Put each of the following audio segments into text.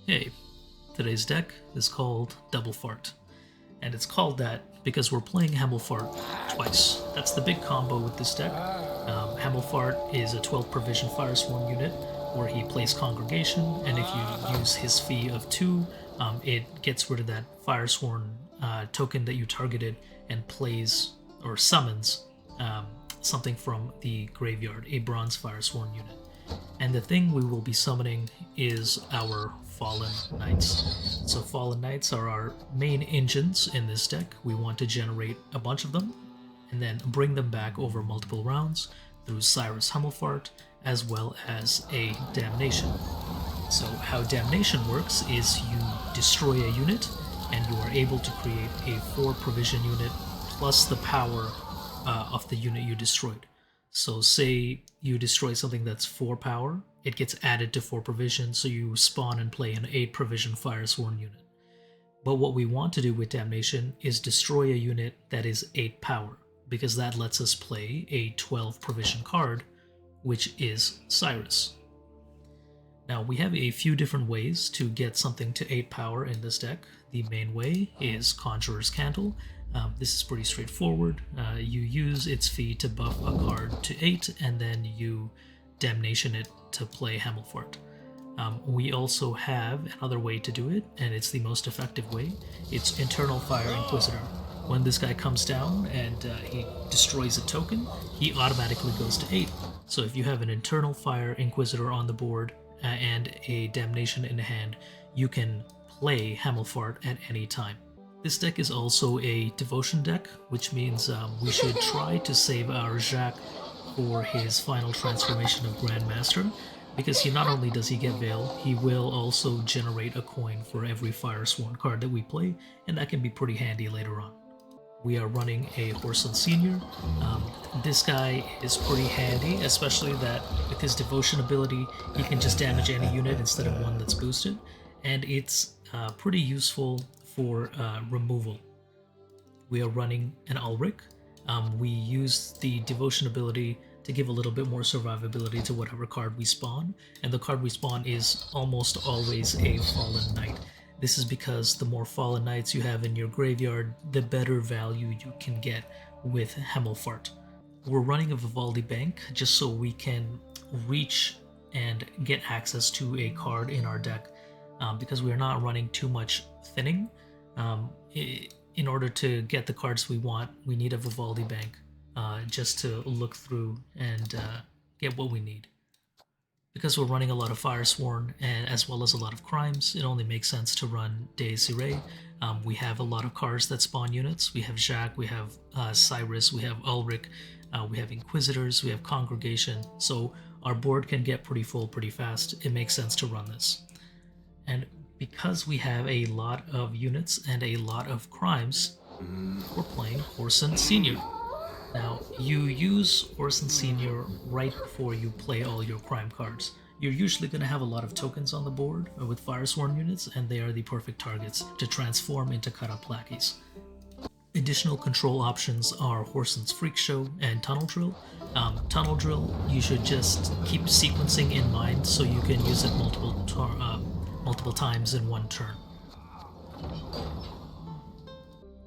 Hey, today's deck is called Double Fart, and it's called that because we're playing Hemmelfart twice. That's the big combo with this deck. Hemmelfart is a 12 provision Firesworn unit where he plays Congregation, and if you use his fee of 2, it gets rid of that Firesworn token that you targeted and plays or summons something from the graveyard, a bronze Firesworn unit. And the thing we will be summoning is our Fallen Knights. So Fallen Knights are our main engines in this deck. We want to generate a bunch of them and then bring them back over multiple rounds through Cyrus Hemmelfart as well as a Damnnation. So how Damnnation works is you destroy a unit and you are able to create a 4 provision unit plus the power of the unit you destroyed. So say you destroy something that's 4 power, it gets added to 4 provision, so you spawn and play an 8 provision Firesworn unit. But what we want to do with Damnnation is destroy a unit that is 8 power, because that lets us play a 12 provision card, which is Cyrus. Now we have a few different ways to get something to 8 power in this deck. The main way is Conjurer's Candle. This is pretty straightforward. You use its fee to buff a card to 8, and then you Damnnation it to play Hemmelfart. We also have another way to do it, and it's the most effective way. It's Internal Fire Inquisitor. When this guy comes down and he destroys a token, he automatically goes to 8. So if you have an Internal Fire Inquisitor on the board and a Damnnation in hand, you can play Hemmelfart at any time. This deck is also a devotion deck, which means we should try to save our Jacques for his final transformation of Grandmaster, because he not only does he get Veil, he will also generate a coin for every Firesworn card that we play, and that can be pretty handy later on. We are running a Whoresons Senior. This guy is pretty handy, especially that with his devotion ability, he can just damage any unit instead of one that's boosted, and it's pretty useful for removal. We are running an Ulrich. We use the devotion ability to give a little bit more survivability to whatever card we spawn, and the card we spawn is almost always a Fallen Knight. This is because the more Fallen Knights you have in your graveyard, the better value you can get with Hemmelfart. We're running a Vivaldi Bank just so we can reach and get access to a card in our deck, because we are not running too much thinning. In order to get the cards we want, we need a Vivaldi Bank just to look through and get what we need. Because we're running a lot of Firesworn and as well as a lot of crimes, it only makes sense to run Deus Irae. We have a lot of cards that spawn units. We have Jacques, we have Cyrus, we have Ulrich, we have Inquisitors, we have Congregation. So our board can get pretty full pretty fast. It makes sense to run this. And because we have a lot of units and a lot of crimes, we're playing Whoresons Senior. Now, you use Whoresons Senior right before you play all your crime cards. You're usually going to have a lot of tokens on the board with Firesworn units, and they are the perfect targets to transform into cut-up lackeys. Additional control options are Whoresons Freak Show and Tunnel Drill. Tunnel Drill, you should just keep sequencing in mind so you can use it multiple times in one turn.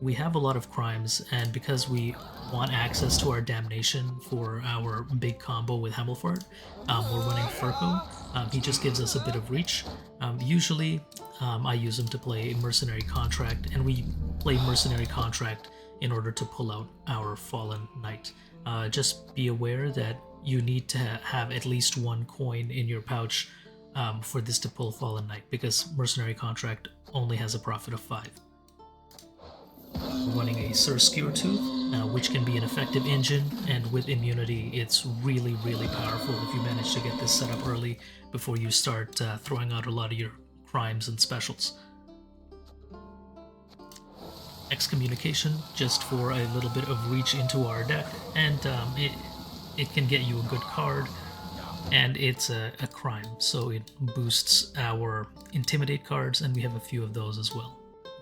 We have a lot of crimes, and because we want access to our Damnnation for our big combo with Hemmelfart, we're running Furco. He just gives us a bit of reach. Usually, I use him to play Mercenary Contract, and we play Mercenary Contract in order to pull out our Fallen Knight. Just be aware that you need to have at least 1 coin in your pouch for this to pull Fallen Knight, because Mercenary Contract only has a profit of 5. We're running a Sir Skewertooth, which can be an effective engine, and with immunity, it's really, really powerful if you manage to get this set up early before you start throwing out a lot of your crimes and specials. Excommunication, just for a little bit of reach into our deck, and it can get you a good card, and it's a crime, so it boosts our intimidate cards, and we have a few of those as well.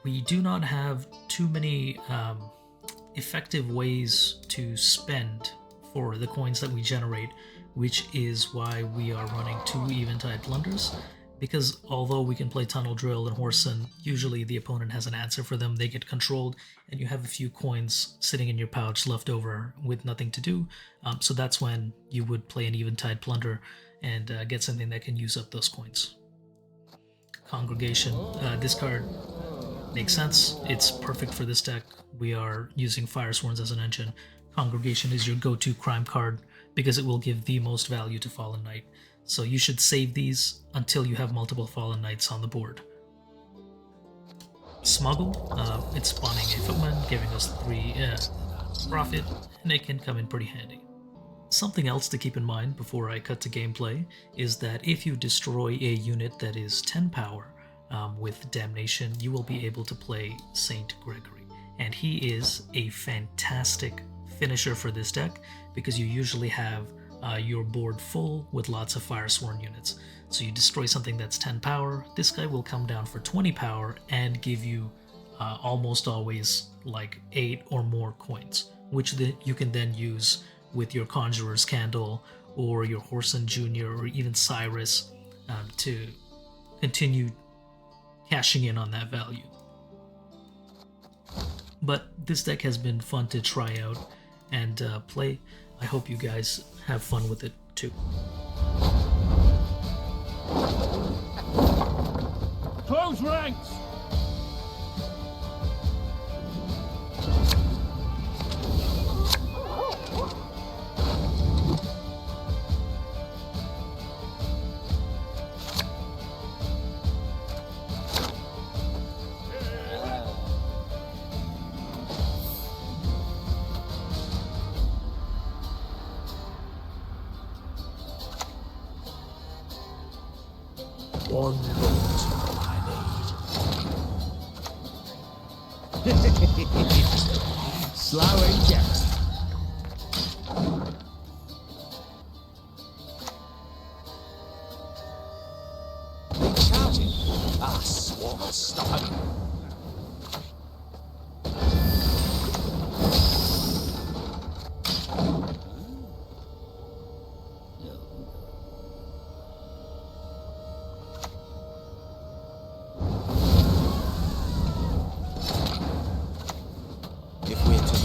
We do not have too many effective ways to spend for the coins that we generate, which is why we are running 2 Eventide Blunders. Because although we can play Tunnel Drill and Whoreson, usually the opponent has an answer for them, they get controlled, and you have a few coins sitting in your pouch left over with nothing to do. So that's when you would play an Eventide Plunder and get something that can use up those coins. Congregation. This card makes sense. It's perfect for this deck. We are using Firesworns as an engine. Congregation is your go-to crime card because it will give the most value to Fallen Knight. So you should save these until you have multiple Fallen Knights on the board. Smuggle, it's spawning a footman, giving us 3 profit, and it can come in pretty handy. Something else to keep in mind before I cut to gameplay is that if you destroy a unit that is 10 power with Damnation, you will be able to play Saint Gregory. And he is a fantastic finisher for this deck because you usually have your board full with lots of Firesworn units. So you destroy something that's 10 power, this guy will come down for 20 power and give you almost always like 8 or more coins, which you can then use with your Conjurer's Candle or your Whoreson Jr. or even Cyrus to continue cashing in on that value. But this deck has been fun to try out and play. I hope you guys have fun with it too. Close ranks! One moment I need. Slow and gentle. They shouting. Ah, swarm of stop.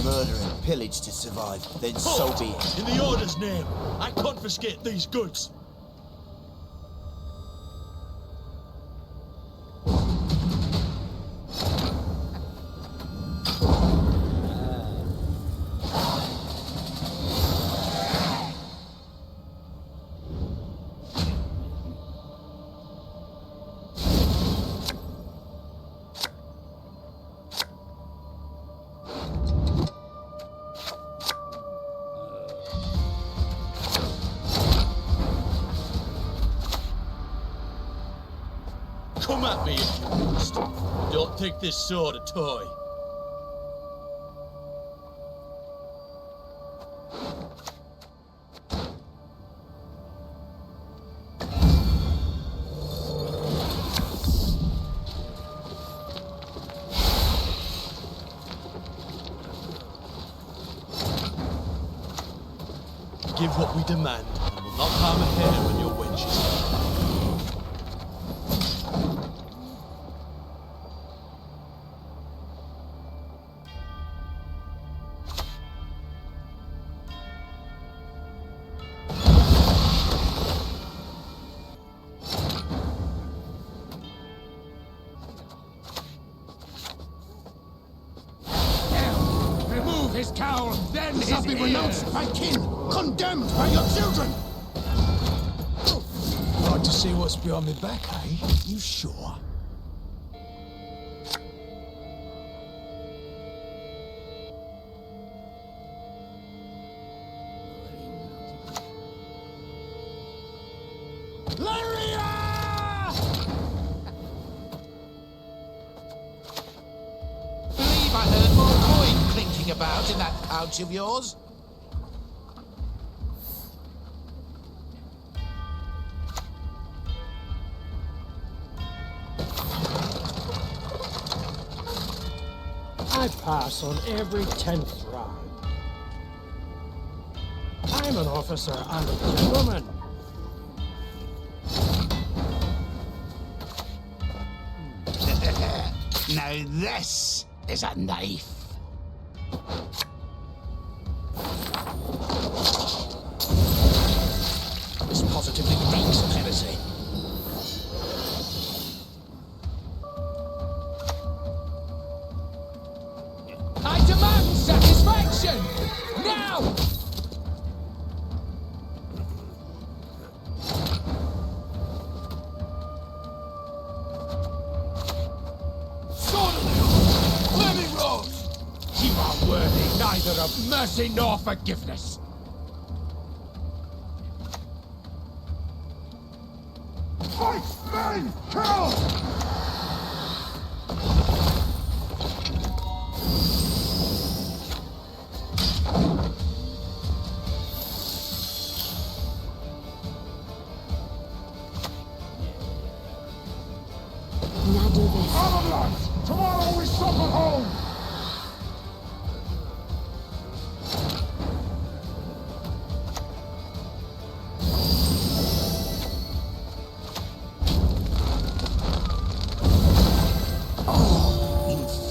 Murder and pillage to survive, then so be it. In the Order's name, I confiscate these goods. Come at me if you must. Don't think this sword a toy. Give what we demand, and we'll not harm a hair on your wenches. His cowl, then he shall be renounced by kin, condemned by your children. Like to see what's behind my back, eh? You sure? I heard more coin clinking about in that pouch of yours. I pass on every 10th round. I'm an officer and a gentleman. Now this is a knife. This positively reeks of heresy. I demand satisfaction! Now! Flaming Rose! You are worthy neither of mercy nor forgiveness. Fight! Men! Kill! Now do this. Other lads! Tomorrow we stop at home!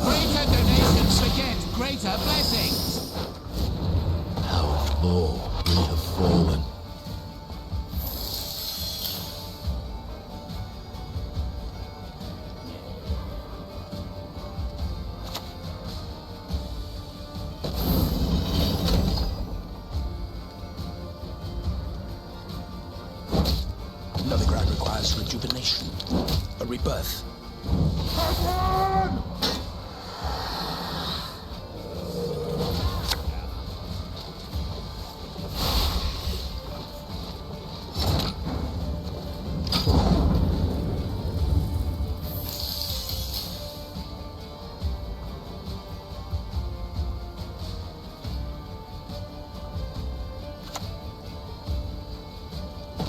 Greater donations beget greater blessings. How low we have fallen. Novigrad requires rejuvenation, a rebirth. Firesworn!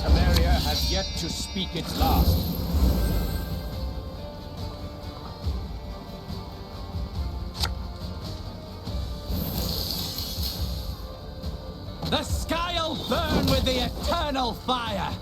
Temeria has yet to speak its last. The sky'll burn with the eternal fire!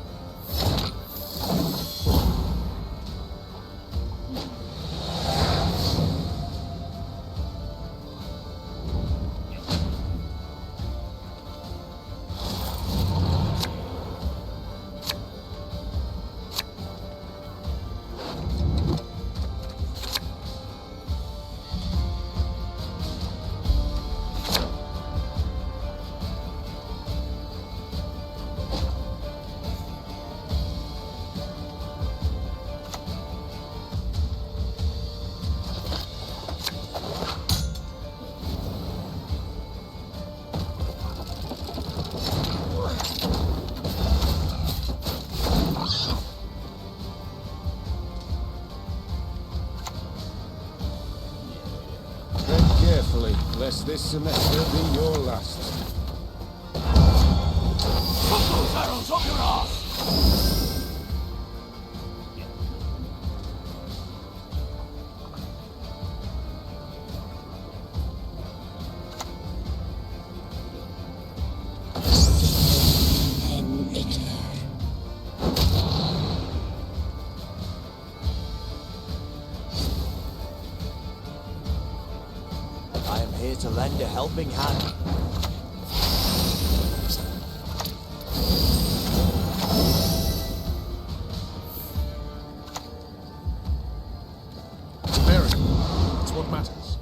Tread carefully, lest this semester be your last. Put those arrows up your ass! I am here to lend a helping hand. Mary, it's what matters.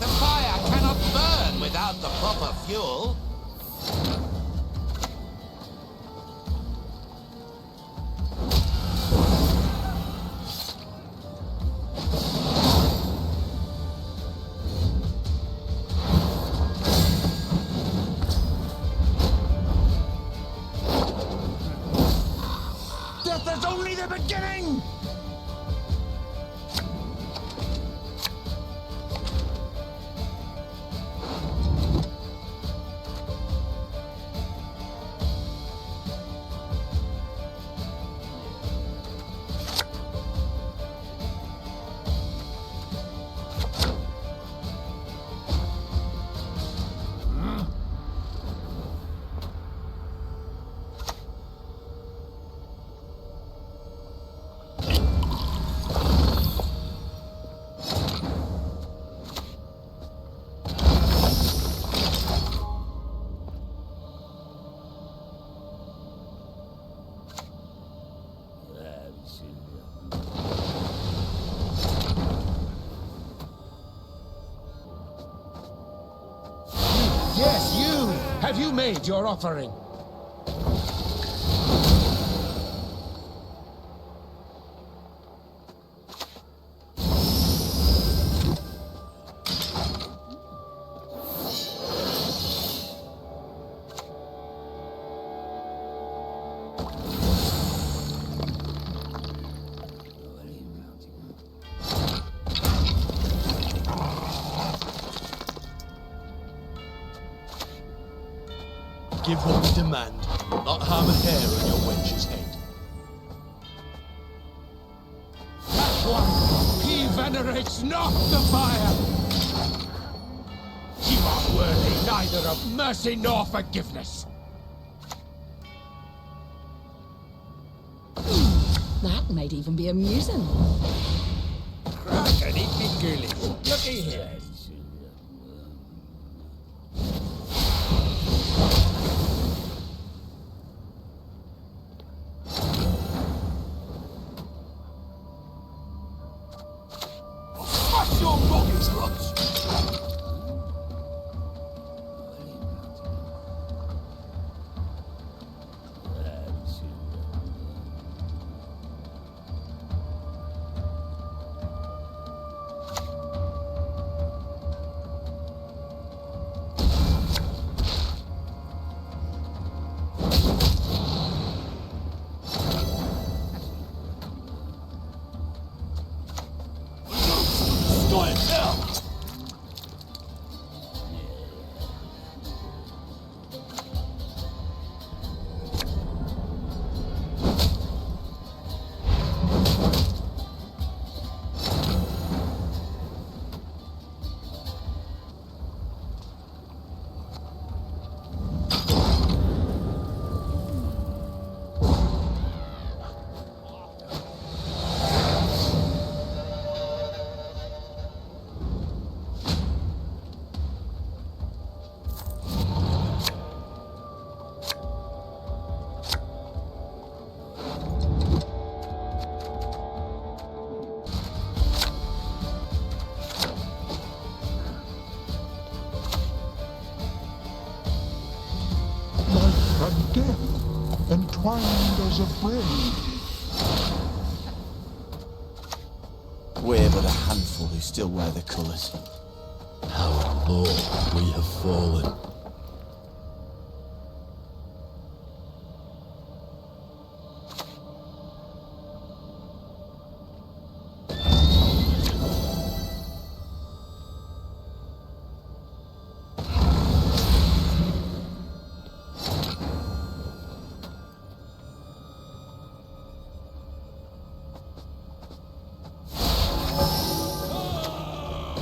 The fire cannot burn without the proper fuel. Death is only the beginning! have you made your offering? Give what we demand, not harm a hair on your wench's head. That one! He venerates not the fire! You are worthy neither of mercy nor forgiveness! That might even be amusing. Crackety pickerly! Looky here! Smash your rocket sluts! And death, entwined as a braid. We're but a handful who still wear the colours. How low we have fallen.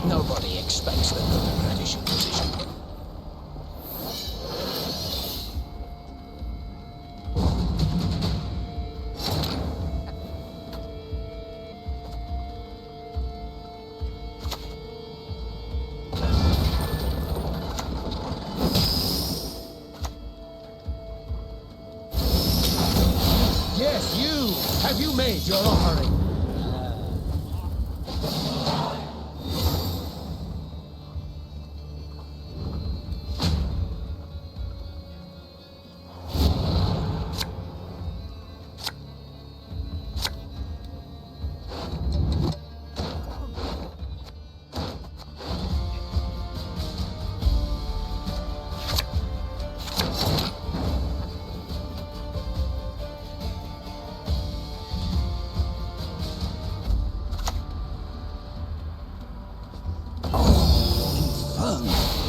Nobody expects the good British Inquisition. Yes, you! Have you made your offering?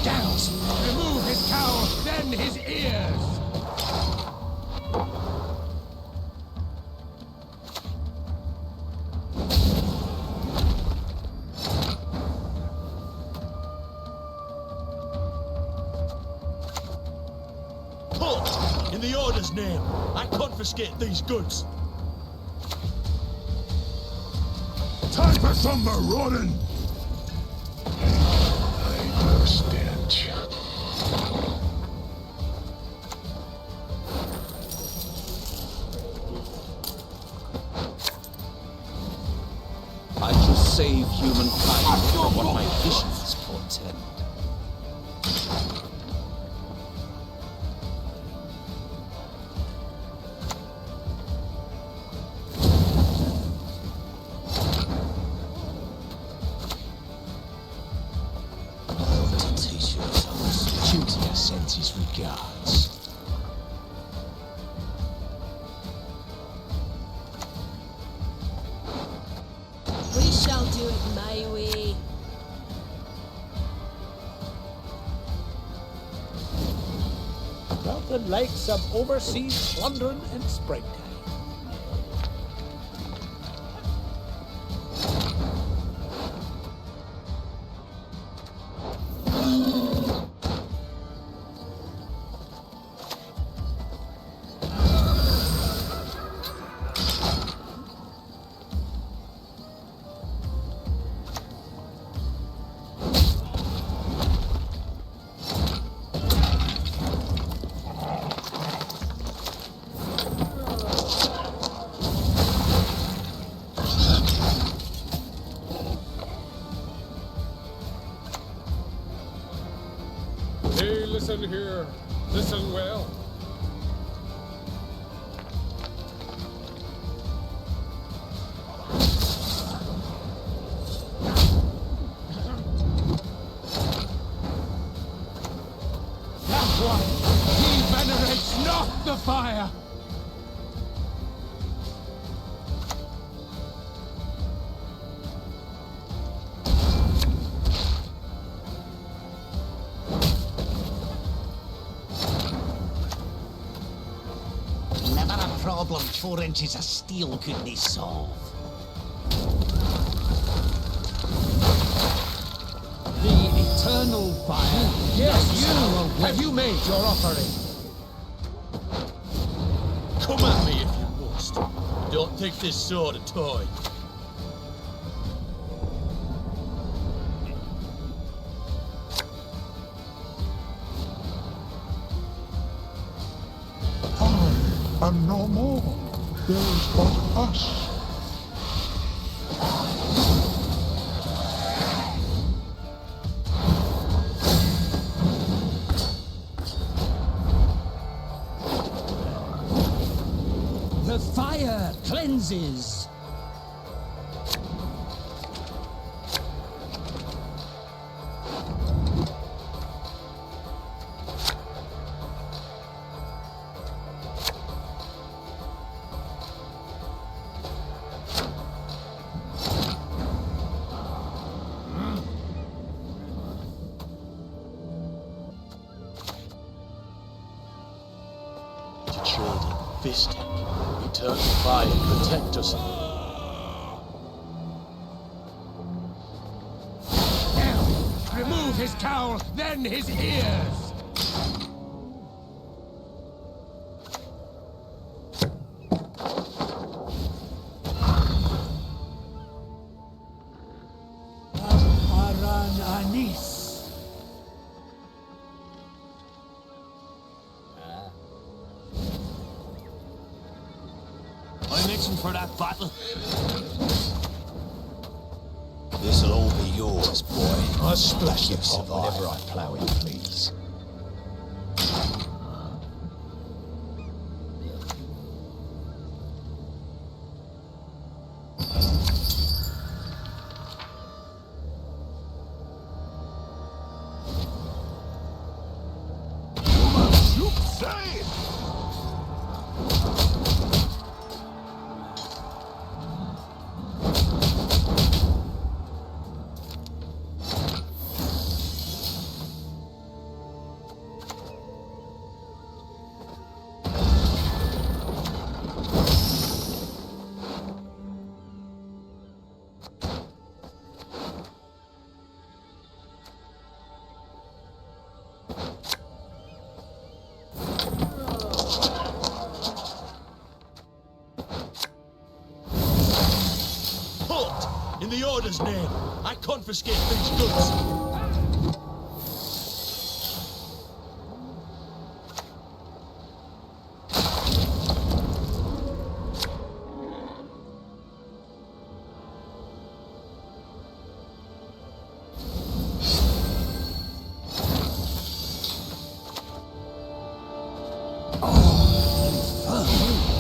Gals, remove his cowl, then his ears! Halt! In the Order's name, I confiscate these goods. Time for some marauding! I stench. I shall save humankind from what my visions portend. sends his regards. We shall do it my way. Nothing like some overseas plundering in springtime. Hey, listen here. Listen well. That one, he venerates not the fire. Never a problem 4 inches of steel couldn't solve. The eternal fire. Yes, you. Have you made your offering? Come at me if you must. Don't take this sword a toy. And no more. There's but us. The fire cleanses. To children, fist him. Eternal fire, protect us. Now, remove his cowl, then his ears. Aran Anis. I'm itching for that battle. This'll all be yours, boy. I'll splash You your pot survive. whenever I plough it, please. You say! In the Order's name, I confiscate these goods.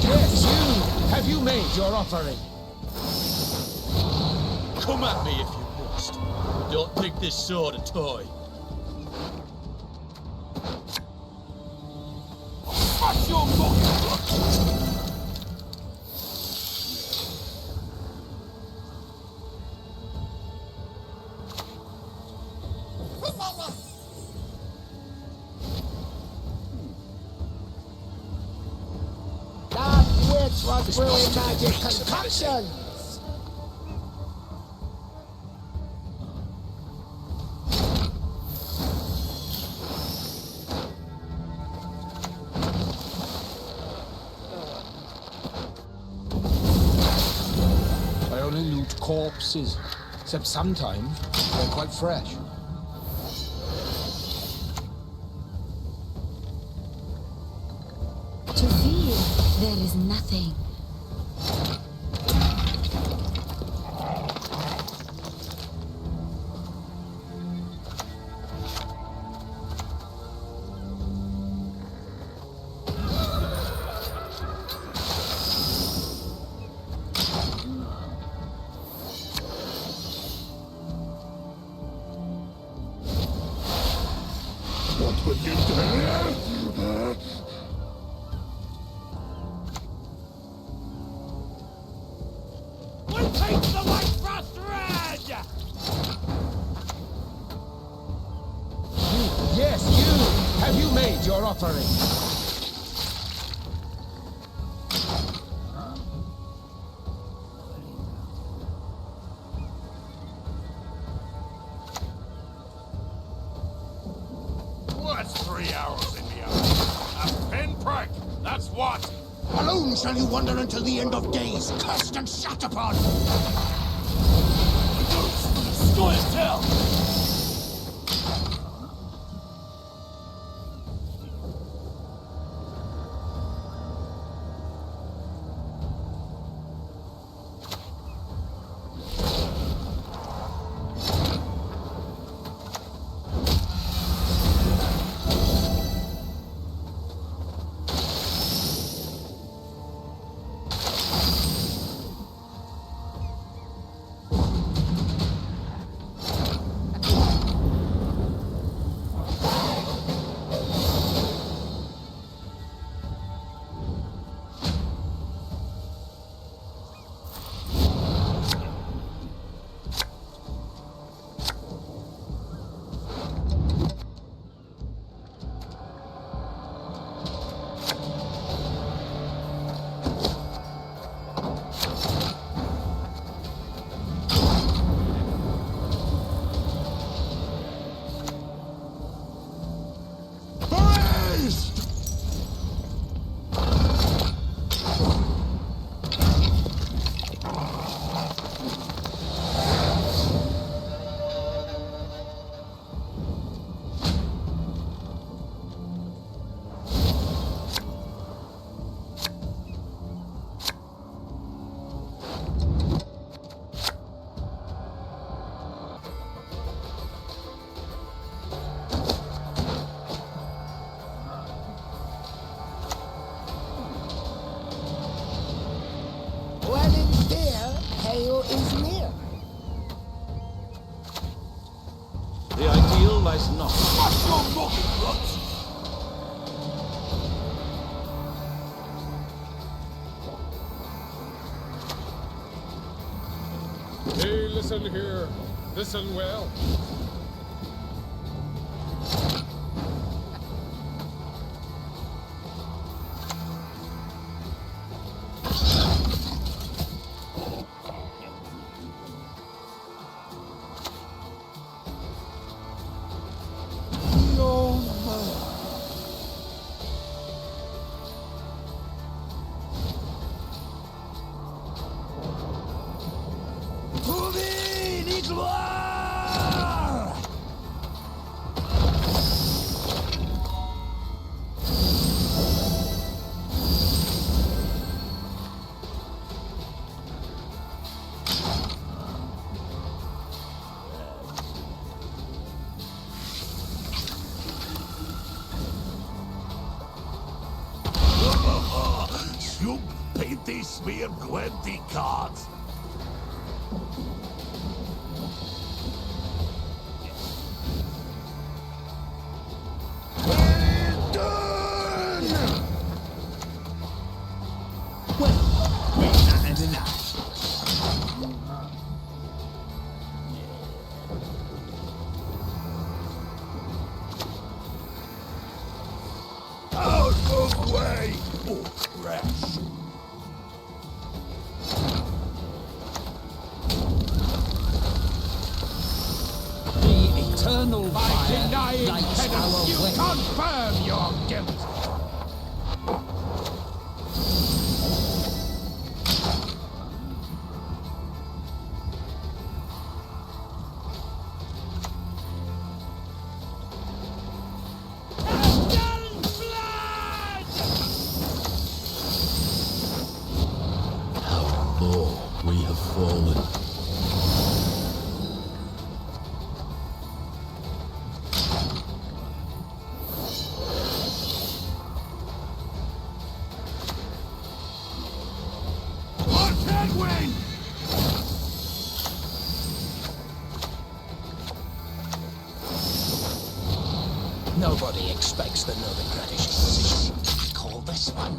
Yes, you. Have you made your offering? Come at me if you must. Don't think this sword a toy. This was brewing magic concoctions! I only loot corpses, except sometimes they're quite fresh. To fear, there is nothing. What would you do? We'll take the White Frost Red! Yes, you! Have you made your offering? What's 3 hours in the eye? A pinprick! That's what! Alone shall you wander until the end of days, cursed and shut upon! Go and tell! The ideal lies not. What's your mocking rot? Hey, listen here. Listen well. You paid these me and 20 cards. Out of way, oh crash. eternal By fire denying lights our penance, you way. confirm your guilt. How low we have fallen. Watch headwind! Nobody expects the Novigradish position. Call this one